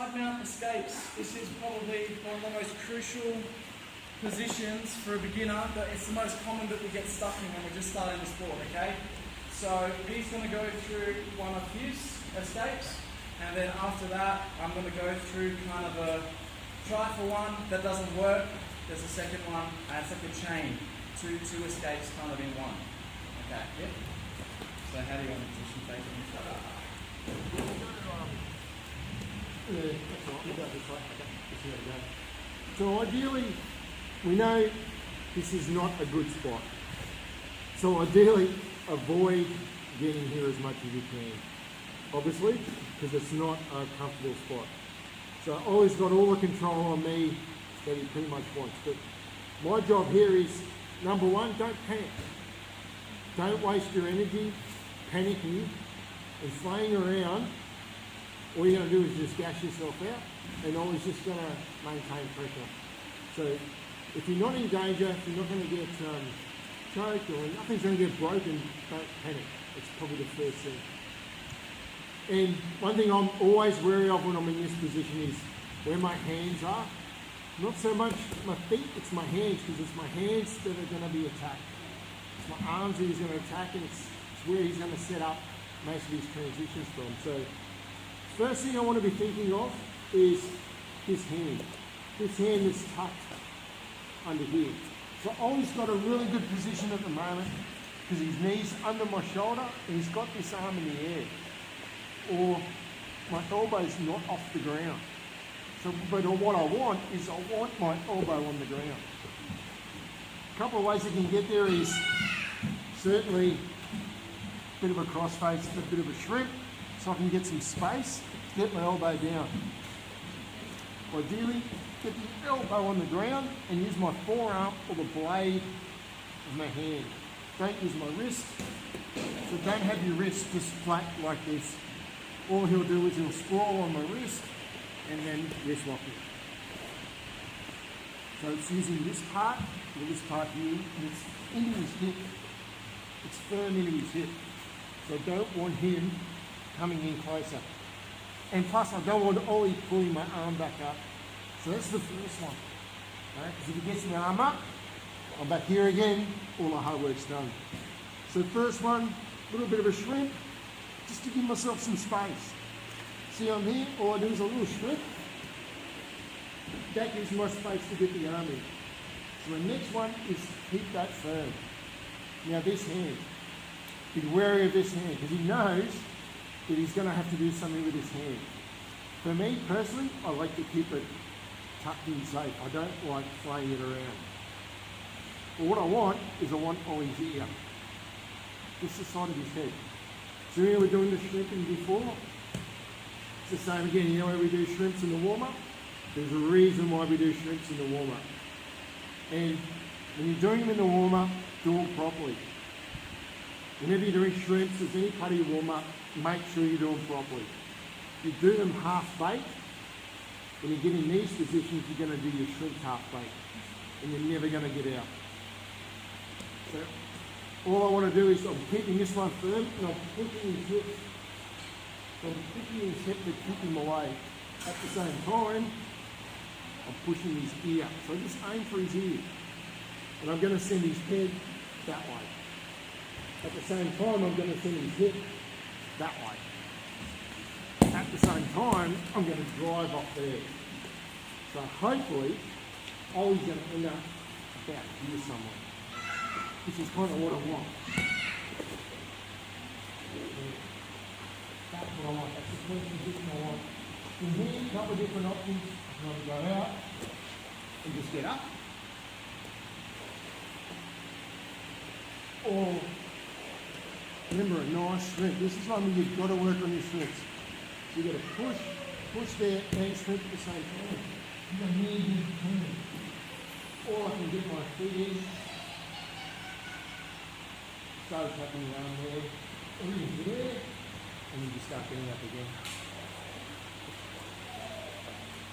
side mount escapes. This is probably one of the most crucial positions for a beginner, but it's the most common that we get stuck in when we're just starting the sport, okay? So he's going to go through one of his escapes, and then after that, I'm going to go through kind of a try for one that doesn't work. There's a second one, and it's like a chain. Two escapes kind of in one. Okay, yep. So how do you want to position take it? Yeah, that's right. We'll go this way. Okay. Let's see how it goes. So ideally, we know this is not a good spot. So ideally, avoid getting here as much as you can. Obviously, because it's not a comfortable spot. So Ollie's got all the control on me that he pretty much wants. But my job here is, number one, don't panic. Don't waste your energy panicking and flaying around. All you're going to do is just gash yourself out, and Ollie's just going to maintain pressure. So if you're not in danger, if you're not going to get choked or nothing's going to get broken, don't panic. It's probably the first thing. And one thing I'm always wary of when I'm in this position is where my hands are. Not so much my feet, it's my hands, because it's my hands that are going to be attacked. It's my arms that he's going to attack, and it's where he's going to set up most of his transitions from. So first thing I want to be thinking of is his hand. His hand is tucked under here. So Ollie's got a really good position at the moment because his knee's under my shoulder and he's got this arm in the air. Or my elbow's not off the ground. So, but what I want is I want my elbow on the ground. A couple of ways I can get there is certainly a bit of a crossface, a bit of a shrimp, so I can get some space, get my elbow down. Ideally, get the elbow on the ground and use my forearm or the blade of my hand. Don't use my wrist, so don't have your wrist just flat like this. All he'll do is he'll sprawl on my wrist and then wrist lock it. So it's using this part or this part here, and it's into his hip. It's firm into his hip. So I don't want him coming in closer. And plus I don't want Ollie pulling my arm back up. So that's the first one. Right? Because if he gets my arm up, I'm back here again, all the hard work's done. So first one, a little bit of a shrimp, just to give myself some space. See I'm here, all I do is a little shrimp. That gives me my space to get the arm in. So the next one is keep that firm. Now this hand, be wary of this hand, because he knows that he's going to have to do something with his hand. For me personally, I like to keep it tucked in safe. I don't like flaying it around. But what I want is I want Ollie's ear. Just the side of his head. So here we're doing the shrimping before. It's the same again, you know where we do shrimps in the warm-up? There's a reason why we do shrimps in the warm-up. And when you're doing them in the warm-up, do them properly. Whenever you're doing shrimps, as any part of your warm-up, make sure you do them properly. If you do them half-baked, when you get in these positions, you're going to do your shrimps half-baked. And you're never going to get out. So all I want to do is I'm keeping this one firm and I'm pushing his hip. So I'm pushing his hip to keep him away. At the same time, I'm pushing his ear. So just aim for his ear. And I'm going to send his head that way. At the same time, I'm going to send his hip that way. At the same time, I'm going to drive off there. So hopefully, Ollie's going to end up about here somewhere. Which is kind of what I want. That's what I want. That's the first position I want. From here, a couple of different options. I'm going to go out and just get up. Or remember a nice shrimp. This is one where you've got to work on your shrimps. So you've got to push there and shrimp at the same time. You're going to need to turn. Or I can get my feet in. Start tapping around there, or into there, and you just start getting up again.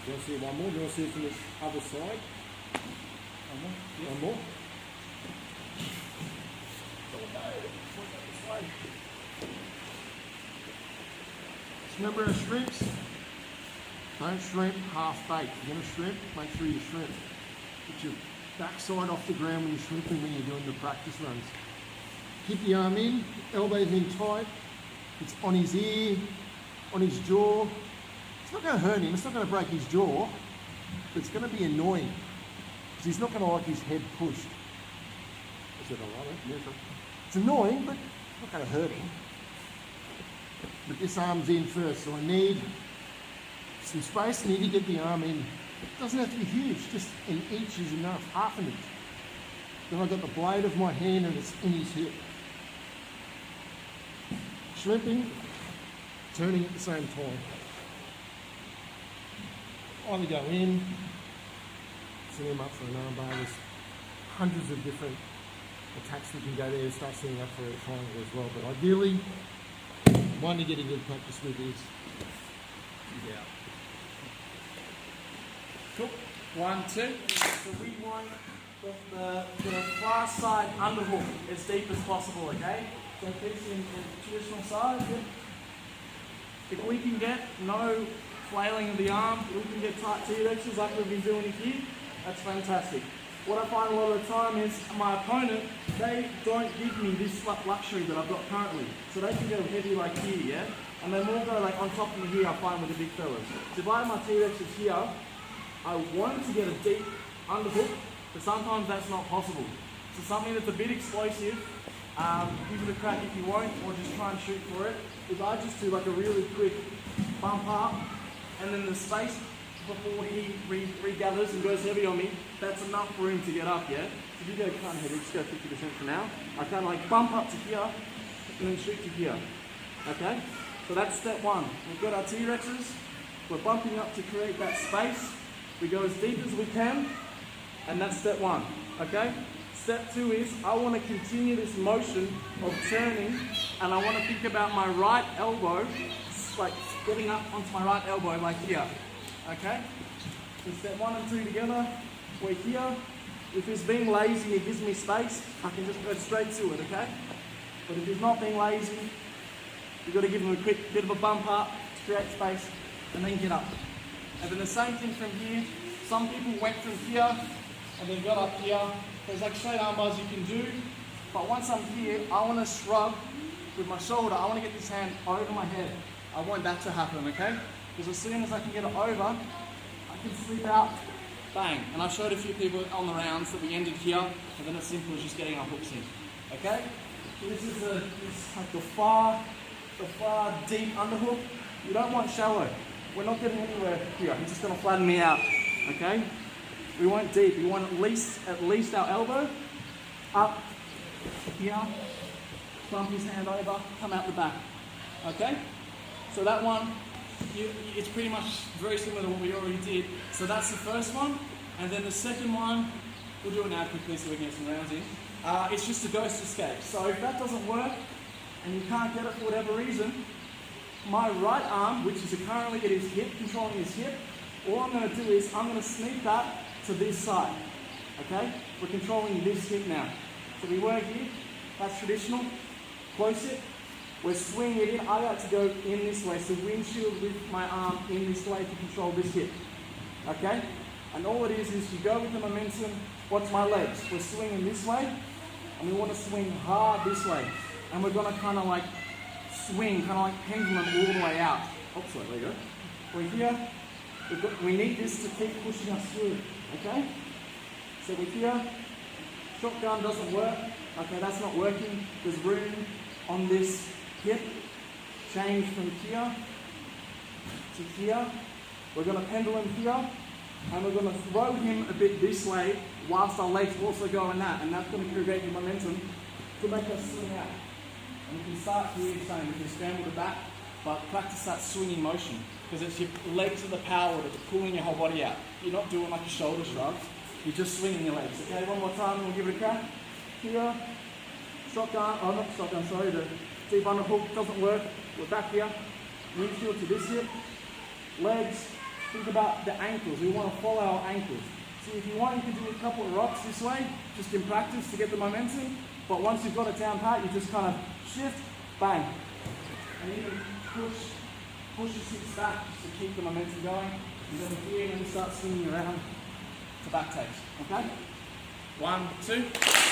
Do you want to see one more? Do you want to see it from this other side? One more? Yeah. One more? Just remember our shrimps. Don't shrimp half baked. If you're going to shrimp, make sure you shrimp. Put your backside off the ground when you're shrimping, when you're doing the practice runs. Keep the arm in, elbows in tight. It's on his ear, on his jaw. It's not going to hurt him, it's not going to break his jaw, but it's going to be annoying because he's not going to like his head pushed. It's annoying, but it's not going to hurt him. But this arm's in first, so I need some space. I need to get the arm in. It doesn't have to be huge, just an inch is enough, half an inch. Then I've got the blade of my hand and it's in his hip. Shrimping, turning at the same time. Either go in, set him up for an arm bar. There's hundreds of different attacks we can go there and start setting up for a triangle as well. But ideally, one to get a good practice with is Cool. 1, 2. So we want the far side underhook as deep as possible, okay? So this in traditional side. Yeah. If we can get no flailing of the arm, we can get tight T-rexes like we've been doing here, that's fantastic. What I find a lot of the time is my opponent, they don't give me this luxury that I've got currently. So they can go heavy like here, yeah? And they more go like on top of me here, I find with the big fellas. So if I have my T-rexes here, I want to get a deep underhook, but sometimes that's not possible. So something that's a bit explosive, give it a crack if you won't, or just try and shoot for it, is I just do like a really quick bump up, and then the space before he regathers and goes heavy on me, that's enough room to get up, yeah? So if you go kind of heavy, just go 50% for now. I kind of like bump up to here, and then shoot to here, okay? So that's step one. We've got our T-rexes, we're bumping up to create that space. We go as deep as we can, and that's step one, okay? Step two is, I want to continue this motion of turning, and I want to think about my right elbow, like getting up onto my right elbow like here, okay? So step 1 and 2 together, we're here. If he's being lazy, it gives me space, I can just go straight to it, okay? But if he's not being lazy, you've got to give him a quick bit of a bump up to create space, and then get up. And then the same thing from here. Some people went from here and then got up here. There's like straight arm bars you can do. But once I'm here, I want to shrug with my shoulder. I want to get this hand over my head. I want that to happen, okay? Because as soon as I can get it over, I can slip out, bang. And I showed a few people on the rounds that we ended here, and then it's simple as just getting our hooks in, okay? So this is like the far deep underhook. You don't want shallow. We're not getting anywhere here. He's just going to flatten me out, okay? We want deep. We want at least our elbow up here, bump his hand over, come out the back, okay? So that one, it's pretty much very similar to what we already did. So that's the first one, and then the second one, we'll do it now quickly so we can get some rounds in. It's just a ghost escape. So if that doesn't work, and you can't get it for whatever reason, my right arm, which is currently at his hip, controlling his hip, all I'm going to do is I'm going to sneak that to this side, okay? We're controlling this hip now. So we work here, that's traditional, close it, we're swinging it in. I like to go in this way, so windshield with my arm in this way to control this hip, okay? And all it is you go with the momentum. Watch my legs. We're swinging this way, and we want to swing hard this way. And we're going to kind of like swing, kind of like pendulum all the way out. Oh, sorry, there you go. We're here. We need this to keep pushing us through, okay? So we're here. Shotgun doesn't work. Okay, that's not working. There's room on this hip. Change from here to here. We're going to pendulum here, and we're going to throw him a bit this way whilst our legs also go in that, and that's going to create the momentum to make us swing out. And we can start here saying we can scramble the back, but practice that swinging motion, because it's your legs are the power that are pulling your whole body out. You're not doing like a shoulder shrug, you're just swinging your legs. Okay, one more time and we'll give it a crack. Here, shotgun, oh not shotgun, sorry, the deep underhook doesn't work. We're back here, windshield to this hip, legs, think about the ankles. We want to follow our ankles. See, if you want, you can do a couple of rocks this way, just in practice to get the momentum. But once you've got it down pat, you just kind of shift, bang. And you can push, push his hips back just to keep the momentum going. And then here, when you start swinging around to back takes. Okay? 1, 2.